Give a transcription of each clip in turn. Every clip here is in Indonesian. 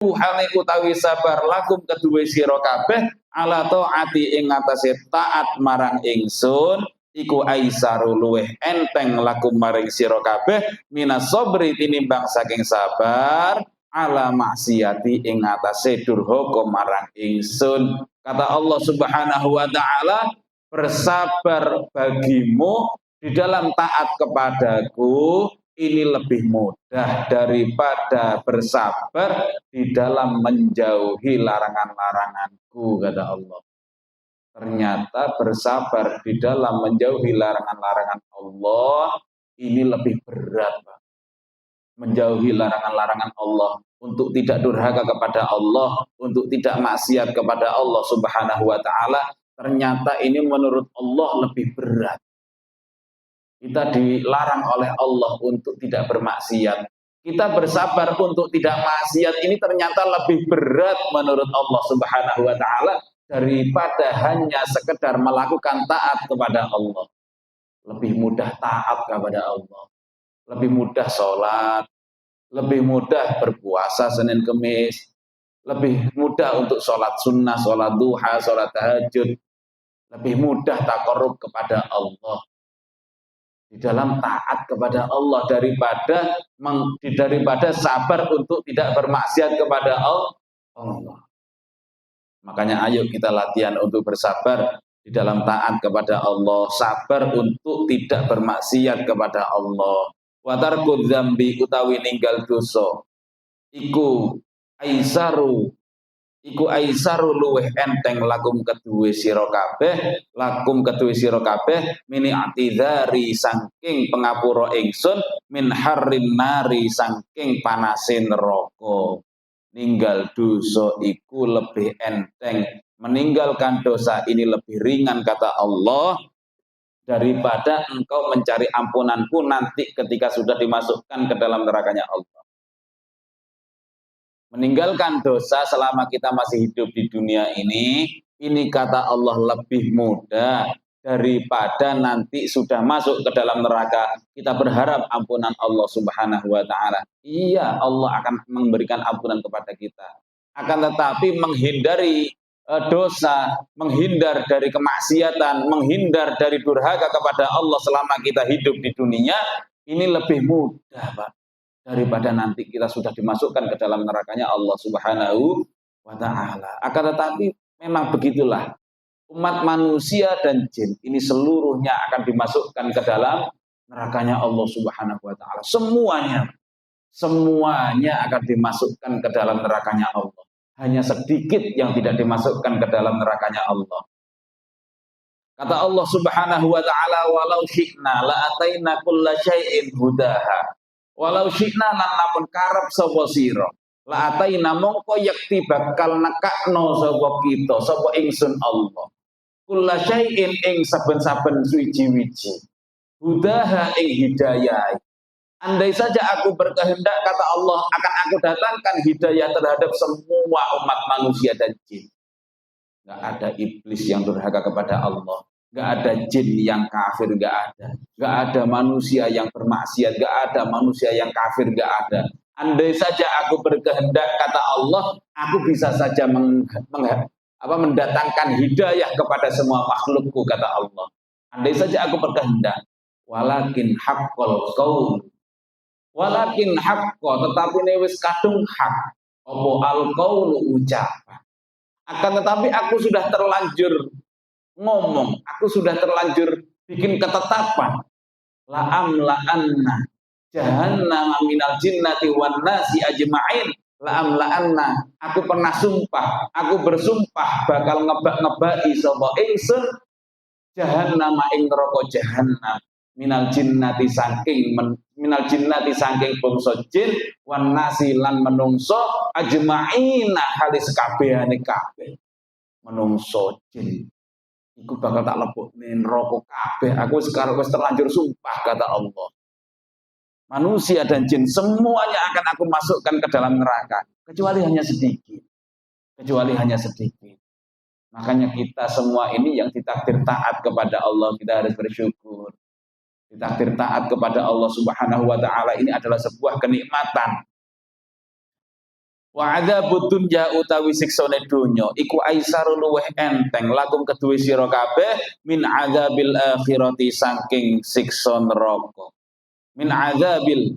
hale utawi sabar lakum kedue sira kabeh ala taati ing atase taat marang ingsun iku aisaru luweh enteng lakum maring sira kabeh minas sabri tinimbang saking sabar ala maksiati ing atase durhaka marang ingsun. Kata Allah Subhanahu wa taala, bersabar bagimu di dalam taat kepadaku ini lebih mudah daripada bersabar di dalam menjauhi larangan-laranganku, kata Allah. Ternyata bersabar di dalam menjauhi larangan-larangan Allah ini lebih berat, Pak. Menjauhi larangan-larangan Allah, untuk tidak durhaka kepada Allah, untuk tidak maksiat kepada Allah Subhanahu wa taala, ternyata ini menurut Allah lebih berat. Kita dilarang oleh Allah untuk tidak bermaksiat. Kita bersabar untuk tidak maksiat ini ternyata lebih berat menurut Allah Subhanahu wa taala daripada hanya sekedar melakukan taat kepada Allah. Lebih mudah taat kepada Allah. Lebih mudah sholat, lebih mudah berpuasa Senin Kemis, lebih mudah untuk sholat sunnah, sholat duha, sholat tahajud, lebih mudah taqarrub kepada Allah di dalam taat kepada Allah daripada sabar untuk tidak bermaksiat kepada Allah. Makanya ayo kita latihan untuk bersabar di dalam taat kepada Allah, sabar untuk tidak bermaksiat kepada Allah. Wa tarku dzambi utawi ninggal dosa iku aisaru luweh enteng lakum kedue sira kabeh mini atidhari saking pangapura ingsun min harrin nari saking panase neraka. Ninggal dosa iku lebih enteng, meninggalkan dosa ini lebih ringan kata Allah daripada engkau mencari ampunanku nanti ketika sudah dimasukkan ke dalam nerakanya Allah. Meninggalkan dosa selama kita masih hidup di dunia ini kata Allah lebih mudah daripada nanti sudah masuk ke dalam neraka kita berharap ampunan Allah Subhanahu wa taala. Iya, Allah akan memberikan ampunan kepada kita. Akan tetapi menghindari dosa, menghindar dari kemaksiatan, menghindar dari durhaka kepada Allah selama kita hidup di dunia ini lebih mudah, Pak, daripada nanti kita sudah dimasukkan ke dalam nerakanya Allah Subhanahu wa taala. Akan tetapi memang begitulah, umat manusia dan jin ini seluruhnya akan dimasukkan ke dalam nerakanya Allah Subhanahu wa taala. Semuanya akan dimasukkan ke dalam nerakanya Allah. Hanya sedikit yang tidak dimasukkan ke dalam nerakanya Allah. Kata Allah Subhanahu wa taala, walau syi'na la ataina kulla syai'in hudaha. Walau syi'na lan lamun karep sapa sira, la ataina mongko yakti bakal nekakno sapa kita, sapa ingsun Allah. Kulla syai'in ing saben-saben suci-wiji. Hudaha ing hidayah. Andai saja aku berkehendak, kata Allah, akan aku datangkan hidayah terhadap semua umat manusia dan jin. Gak ada iblis yang durhaka kepada Allah. Gak ada jin yang kafir, gak ada. Gak ada manusia yang bermaksiat, gak ada manusia yang kafir, gak ada. Andai saja aku berkehendak, kata Allah, aku bisa saja mendatangkan hidayah kepada semua makhlukku, kata Allah. Andai saja aku berkehendak. Walakin haqqal qaul. Walakin haqqo, tetapi ini wis kadung hak. Apa al-qaulu ucapan. Akan tetapi aku sudah terlanjur ngomong, aku sudah terlanjur bikin ketetapan. La'amla'anna jahannama minal jinnati wan nasi ajma'in. La'amla'anna, aku pernah sumpah, aku bersumpah bakal ngebak-ngebaki sapa ingsun jahannama ing neraka jahannam minal jinnati saking bangsa jin wan nasi lan menungso ajma'ina halis kabehane kabeh menungso jin iku bakal tak lebokne neraka kabeh. Aku sekarang wis terlanjur sumpah, kata Allah. Manusia dan jin semuanya akan aku masukkan ke dalam neraka kecuali hanya sedikit. Makanya kita semua ini yang ditakdir taat kepada Allah, kita harus bersyukur. Ditakdir taat kepada Allah Subhanahu wa taala ini adalah sebuah kenikmatan. Wa adzabud dunya utawi siksane donya iku aisaru luweh enteng lakum kedue sira kabeh min adzabil akhirati saking siksa neraka. Min adzabil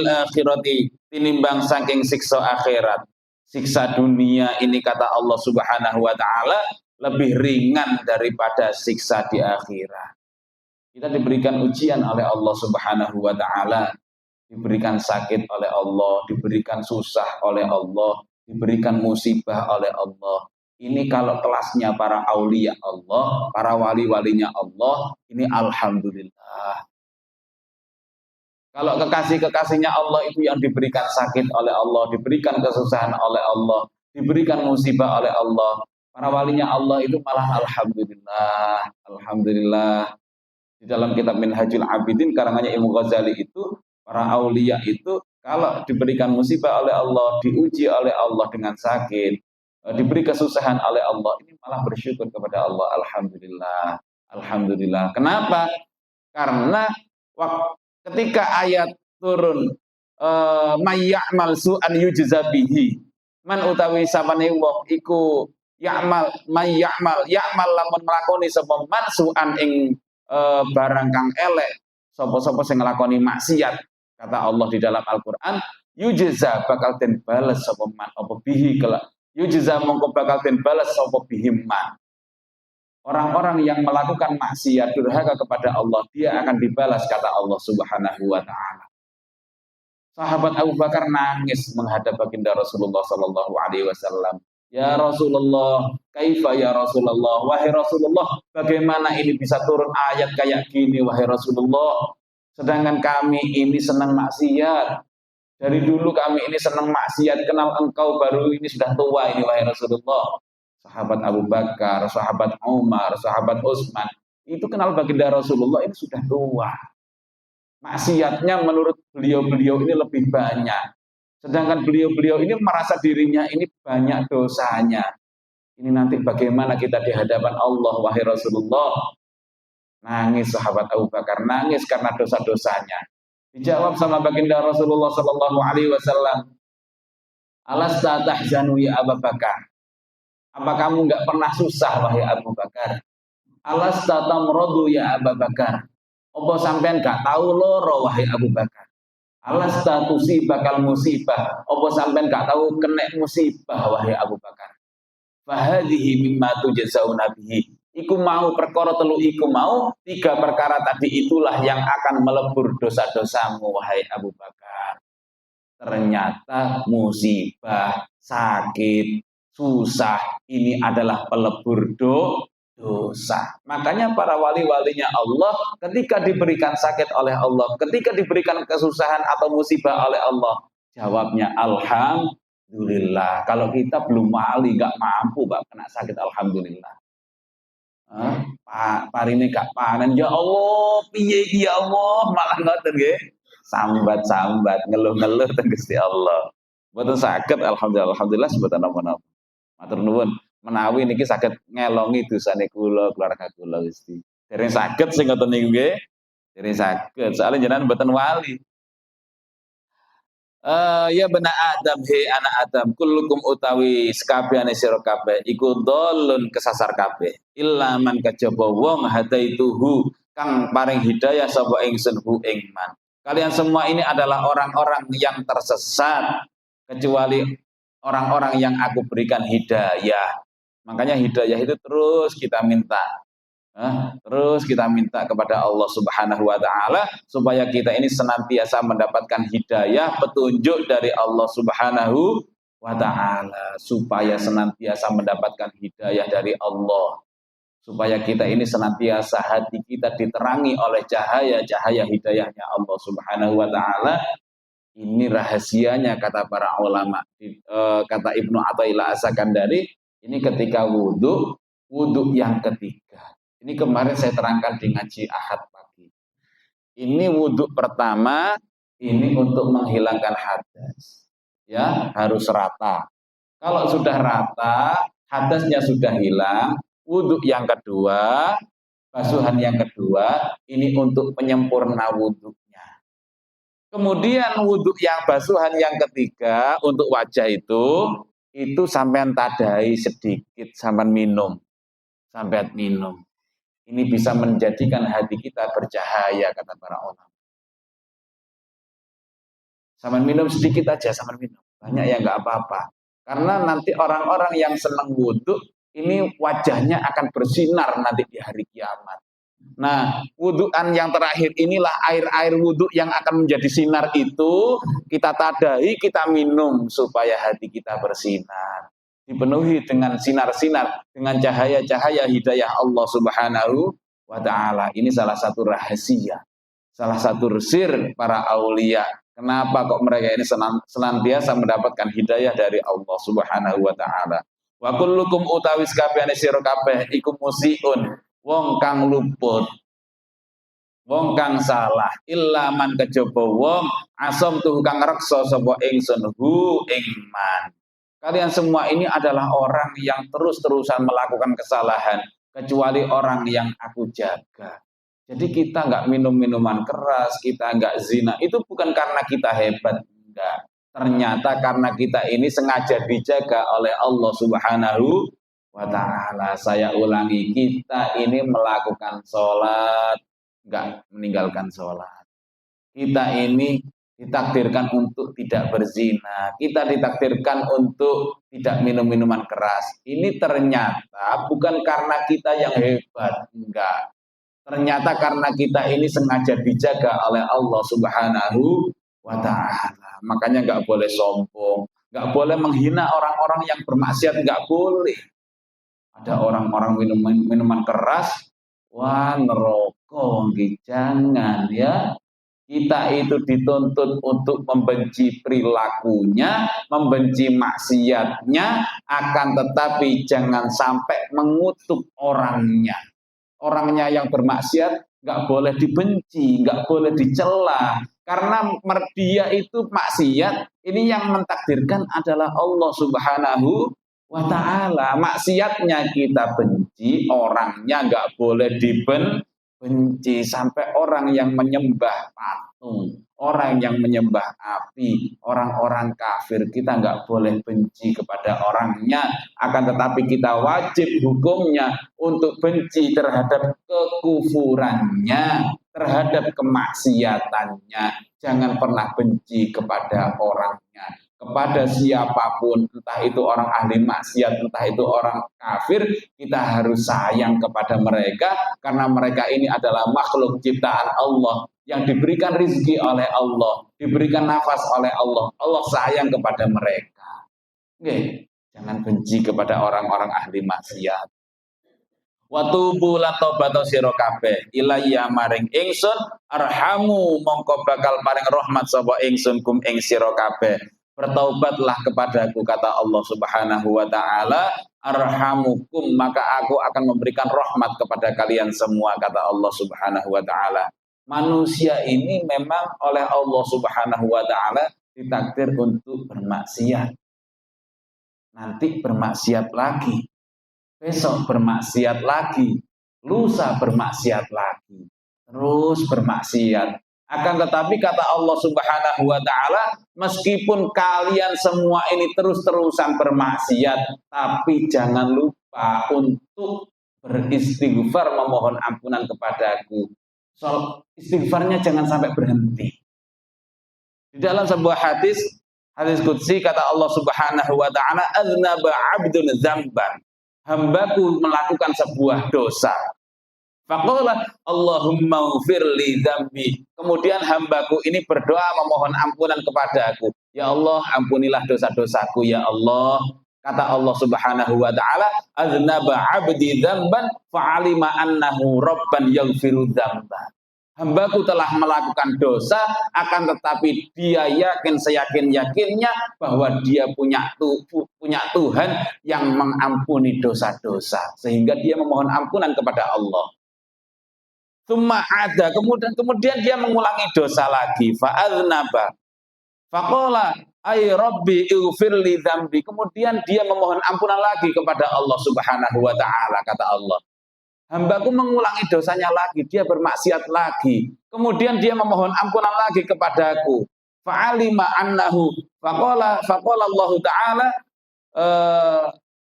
akhirati tinimbang saking siksa akhirat. Siksa dunia ini kata Allah Subhanahu wa taala lebih ringan daripada siksa di akhirat. Kita diberikan ujian oleh Allah Subhanahu wa taala, diberikan sakit oleh Allah, diberikan susah oleh Allah, diberikan musibah oleh Allah. Ini kalau kelasnya para aulia Allah, para wali-walinya Allah, ini alhamdulillah. Kalau kekasih-kekasihnya Allah itu yang diberikan sakit oleh Allah, diberikan kesusahan oleh Allah, diberikan musibah oleh Allah. Para walinya Allah itu malah alhamdulillah, alhamdulillah. Di dalam kitab Minhajul Abidin karangannya Imam Ghazali itu, para aulia itu kalau diberikan musibah oleh Allah, diuji oleh Allah dengan sakit, diberi kesusahan oleh Allah, ini malah bersyukur kepada Allah, alhamdulillah, alhamdulillah. Kenapa? Karena ketika ayat turun mayyamal su'an yujza bihi man utawi sapane wong iku ya'mal ya'mal lamun nglakoni sapa man su'an ing barang kang elek sapa-sapa sing nglakoni maksiat kata Allah di dalam Al-Qur'an yujza bakal den bales sapa man apa bihi kelak yujza mongko bakal den bales sapa bihi man. Orang-orang yang melakukan maksiat durhaka kepada Allah, dia akan dibalas kata Allah Subhanahu wa taala. Sahabat Abu Bakar nangis menghadap baginda Rasulullah sallallahu alaihi wasallam. Ya Rasulullah, kaifa ya Rasulullah? Wahai Rasulullah, bagaimana ini bisa turun ayat kayak gini wahai Rasulullah? Sedangkan kami ini senang maksiat. Dari dulu kami ini senang maksiat, kenal engkau baru ini sudah tua ini wahai Rasulullah. Sahabat Abu Bakar, sahabat Umar, sahabat Utsman, itu kenal baginda Rasulullah ini sudah tua. Maksiatnya menurut beliau-beliau ini lebih banyak. Sedangkan beliau-beliau ini merasa dirinya ini banyak dosanya. Ini nanti bagaimana kita di hadapan Allah, wahai Rasulullah? Nangis sahabat Abu Bakar, nangis karena dosa-dosanya. Dijawab sama baginda Rasulullah sallallahu alaihi wasallam, "Alasta tahzanu ya Abu Bakar?" Apa kamu nggak pernah susah wahai Abu Bakar? Alasta tamradu ya Abu Bakar? Apa sampean nggak tahu loro wahai Abu Bakar? Alasta tusibakal musibah? Apa sampean nggak tahu kena musibah wahai Abu Bakar? Fahadhihi mimma tujzauna bihi. Iku mau perkara telu iku mau, tiga perkara tadi itulah yang akan melebur dosa-dosamu wahai Abu Bakar. Ternyata musibah, sakit, susah ini adalah pelebur dosa. Makanya para wali-walinya Allah ketika diberikan sakit oleh Allah, ketika diberikan kesusahan atau musibah oleh Allah, jawabnya alhamdulillah. Kalau kita belum wali, nggak mampu Pak kena sakit, alhamdulillah. Parine gak panen ya Allah, piye ya Allah, malah ngoten nggih. Sambat-sambat, ngeluh-ngeluh teng Gusti Allah. Mboten saged alhamdulillah sebutan napa-napa. Matur nuwun, menawi niki saged ngelongi dosane kula, keluarga kula Gusti. Dereng saged sing ngoten niku nggih. Dereng saged, soalnya jenengan mboten wali. Ya bena Adam, he anak Adam, kullukum utawi sekabehane sira kabeh iku dolun kesasar kabeh. Illa man kajaba wong hadaituhu kang paring hidayah sapa ingsun hu ing man. Kalian semua ini adalah orang-orang yang tersesat kecuali orang-orang yang aku berikan hidayah. Makanya hidayah itu terus kita minta. Terus kita minta kepada Allah Subhanahu wa taala supaya kita ini senantiasa mendapatkan hidayah, petunjuk dari Allah Subhanahu wa taala, supaya senantiasa mendapatkan hidayah dari Allah. Supaya kita ini senantiasa hati kita diterangi oleh cahaya-cahaya hidayahnya Allah Subhanahu wa taala. Ini rahasianya kata para ulama. Kata Ibnu Athaillah As-Sakandari, ini ketika wudu yang ketiga. Ini kemarin saya terangkan di ngaji Ahad pagi. Ini wudhu pertama, ini untuk menghilangkan hadas. Ya, harus rata. Kalau sudah rata, hadasnya sudah hilang, wudhu yang kedua, basuhan yang kedua, ini untuk penyempurna wudhunya. Kemudian wudhu yang basuhan yang ketiga untuk wajah itu sampean tadai sedikit sampean minum. Sampean minum. Ini bisa menjadikan hati kita bercahaya kata para ulama. Sampean minum sedikit aja, sampean minum. Banyak ya nggak apa-apa. Karena nanti orang-orang yang senang wudhu ini wajahnya akan bersinar nanti di hari kiamat. Nah, wudhuan yang terakhir inilah air-air wudhu yang akan menjadi sinar itu kita tadahi, kita minum supaya hati kita bersinar. Dipenuhi dengan sinar-sinar, dengan cahaya-cahaya hidayah Allah Subhanahu wa Ta'ala. Ini salah satu rahasia, salah satu sir para aulia. Kenapa kok mereka ini senantiasa mendapatkan hidayah dari Allah Subhanahu wa Ta'ala. Wa kullukum utawis kabehane sira kabeh iku musiun, wong kang luput, wong kang salah, illa man kejaba wong asom tuh kang reksa sapa ingsun hu ing man. Kalian semua ini adalah orang yang terus-terusan melakukan kesalahan, kecuali orang yang aku jaga. Jadi kita nggak minum minuman keras, kita nggak zina, itu bukan karena kita hebat, enggak. Ternyata karena kita ini sengaja dijaga oleh Allah Subhanahu wa Ta'ala. Saya ulangi, kita ini melakukan sholat, enggak meninggalkan sholat. Kita ini ditakdirkan untuk tidak berzina. Kita ditakdirkan untuk tidak minum minuman keras. Ini ternyata bukan karena kita yang hebat, enggak. Ternyata karena kita ini sengaja dijaga oleh Allah Subhanahu wa Ta'ala. Makanya nggak boleh sombong, nggak boleh menghina orang-orang yang bermaksiat, nggak boleh. Ada orang-orang minuman keras, wah neraka, jangan ya. Kita itu dituntut untuk membenci perilakunya, membenci maksiatnya, akan tetapi jangan sampai mengutuk orangnya. Orangnya yang bermaksiat nggak boleh dibenci, nggak boleh dicela. Karena dia itu maksiat, ini yang mentakdirkan adalah Allah Subhanahu wa Ta'ala. Maksiatnya kita benci, orangnya nggak boleh dibenci. Sampai orang yang menyembah patung, orang yang menyembah api, orang-orang kafir, kita nggak boleh benci kepada orangnya. Akan tetapi kita wajib hukumnya untuk benci terhadap kekufurannya, terhadap kemaksiatannya. Jangan pernah benci kepada orangnya, kepada siapapun, entah itu orang ahli maksiat, entah itu orang kafir, kita harus sayang kepada mereka, karena mereka ini adalah makhluk ciptaan Allah, yang diberikan rezeki oleh Allah, diberikan nafas oleh Allah. Allah sayang kepada mereka. Oke, jangan benci kepada orang-orang ahli maksiat. Wa tubu lan tobat sira kabeh ilayya maring ingsun arhamu mongko bakal paring rahmat sapa ingsun kum ing sira kabeh. Bertaubatlah kepadaku kata Allah Subhanahu wa Ta'ala, arhamukum maka aku akan memberikan rahmat kepada kalian semua kata Allah Subhanahu wa Ta'ala. Manusia ini memang oleh Allah Subhanahu wa Ta'ala ditakdir untuk bermaksiat. Nanti bermaksiat lagi. Besok bermaksiat lagi, lusa bermaksiat lagi, terus bermaksiat. Akan tetapi kata Allah Subhanahu wa Ta'ala, meskipun kalian semua ini terus-terusan bermaksiat, tapi jangan lupa untuk beristighfar, memohon ampunan kepadaku. Soal istighfarnya jangan sampai berhenti. Di dalam sebuah hadis qudsi kata Allah Subhanahu wa Ta'ala, aznaba 'abdun dzamban. Hambaku melakukan sebuah dosa. Faqala Allahumma ighfir li dzambi. Kemudian hambaku ini berdoa memohon ampunan kepadaku. Ya Allah, ampunilah dosa-dosaku ya Allah. Kata Allah Subhanahu wa Ta'ala, aznaba 'abdi dzamban fa'alima annahu rabban yaghfiru dzamba. Hambaku telah melakukan dosa, akan tetapi dia yakin, seyakin-yakinnya bahwa dia punya Tuhan yang mengampuni dosa-dosa. Sehingga dia memohon ampunan kepada Allah. Tsumma ada, kemudian dia mengulangi dosa lagi. Fa'adznaba. Faqala ay rabbi ighfir li dzambi. Kemudian dia memohon ampunan lagi kepada Allah Subhanahu wa Ta'ala, kata Allah. Hambaku mengulangi dosanya lagi, dia bermaksiat lagi. Kemudian dia memohon ampunan lagi kepadaku. Fa'alima annahu faqala Allah Ta'ala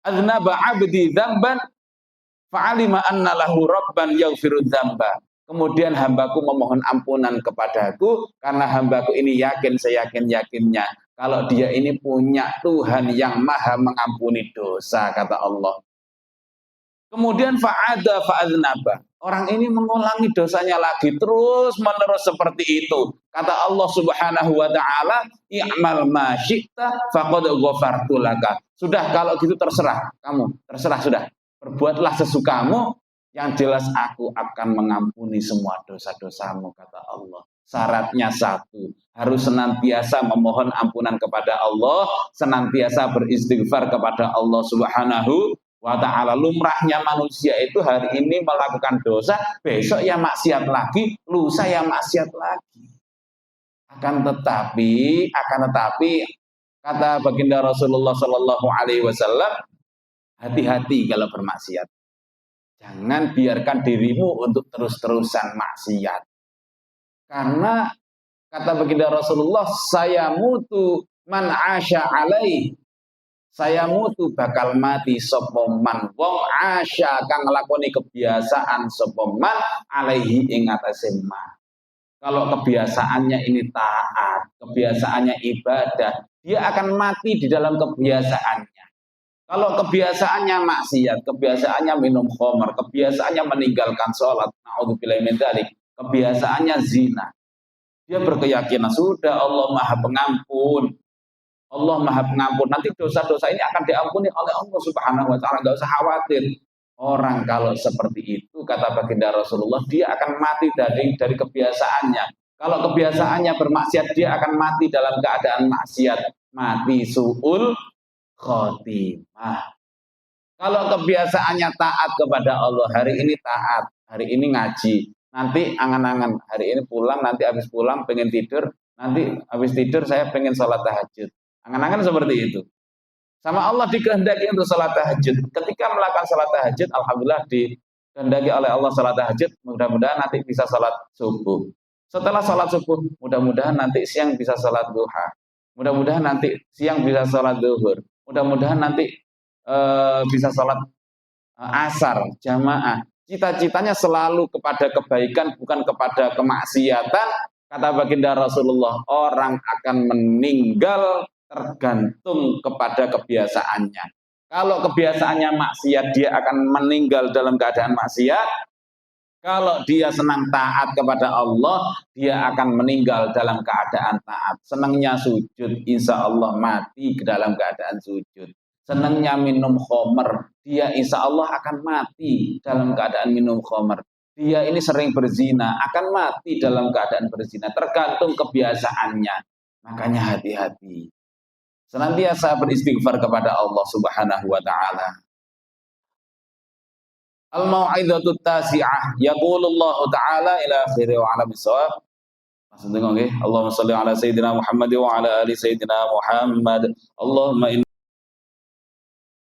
aznaba 'abdi dzamban fa'alima anna lahu rabban yaghfiru dzamba. Kemudian hambaku memohon ampunan kepadaku karena hambaku ini yakin seyakin-yakinnya kalau dia ini punya Tuhan yang maha mengampuni dosa, kata Allah. Kemudian fa'ada fa'adnaba. Orang ini mengulangi dosanya lagi terus menerus seperti itu. Kata Allah Subhanahu wa taala, "I'mal ma syi'ta faqad ghafartu laka." Sudah, kalau gitu terserah kamu, terserah sudah. Perbuatlah sesukamu, yang jelas aku akan mengampuni semua dosa-dosamu, kata Allah. Syaratnya satu, harus senantiasa memohon ampunan kepada Allah, senantiasa beristighfar kepada Allah Subhanahu wa ta'ala. Lumrahnya manusia itu hari ini melakukan dosa, besok ya maksiat lagi, lusa ya maksiat lagi. Akan tetapi kata baginda Rasulullah Shallallahu Alaihi Wasallam, hati-hati kalau bermaksiat. Jangan biarkan dirimu untuk terus-terusan maksiat. Karena kata baginda Rasulullah, saya mutu man asya alaih. Saya mutu bakal mati sapa man wong asya kang nglakoni kebiasaan sapa man alaihi ing atase man. Kalau kebiasaannya ini taat, kebiasaannya ibadah, dia akan mati di dalam kebiasaannya. Kalau kebiasaannya maksiat, kebiasaannya minum khamar, kebiasaannya meninggalkan sholat, na'udzubillahi min dzalik, kebiasaannya zina, dia berkeyakinan sudah Allah Maha Pengampun. Allah Maha Pengampun. Nanti dosa-dosa ini akan diampuni oleh Allah Subhanahu wa taala, enggak usah khawatir. Orang kalau seperti itu, kata baginda Rasulullah, dia akan mati dari kebiasaannya. Kalau kebiasaannya bermaksiat, dia akan mati dalam keadaan maksiat, mati su'ul khotimah. Kalau kebiasaannya taat kepada Allah, hari ini taat, hari ini ngaji, nanti angan-angan, hari ini pulang, nanti habis pulang pengen tidur, nanti habis tidur saya pengen sholat tahajud. Angan-angan seperti itu. Sama Allah dikehendaki untuk sholat tahajud. Ketika melakukan sholat tahajud, alhamdulillah dikehendaki oleh Allah sholat tahajud, mudah-mudahan nanti bisa sholat subuh. Setelah sholat subuh, mudah-mudahan nanti siang bisa sholat duha. Mudah-mudahan nanti siang bisa sholat zuhur. Mudah-mudahan nanti bisa sholat asar, jamaah. Cita-citanya selalu kepada kebaikan, bukan kepada kemaksiatan. Kata baginda Rasulullah, orang akan meninggal tergantung kepada kebiasaannya. Kalau kebiasaannya maksiat, dia akan meninggal dalam keadaan maksiat. Kalau dia senang taat kepada Allah, dia akan meninggal dalam keadaan taat. Senangnya sujud, insya Allah mati dalam keadaan sujud. Senangnya minum khamar, dia insya Allah akan mati dalam keadaan minum khamar. Dia ini sering berzina, akan mati dalam keadaan berzina. Tergantung kebiasaannya. Makanya hati-hati. Senantiasa beristighfar kepada Allah Subhanahu wa taala. Al-mau'izatut tasi'ah, yaqulullah ta'ala ila akhiri wa ala bisawab. Maksudnya nggih, Allahumma shalli ala sayyidina Muhammad wa ala ali sayyidina Muhammad. Allahumma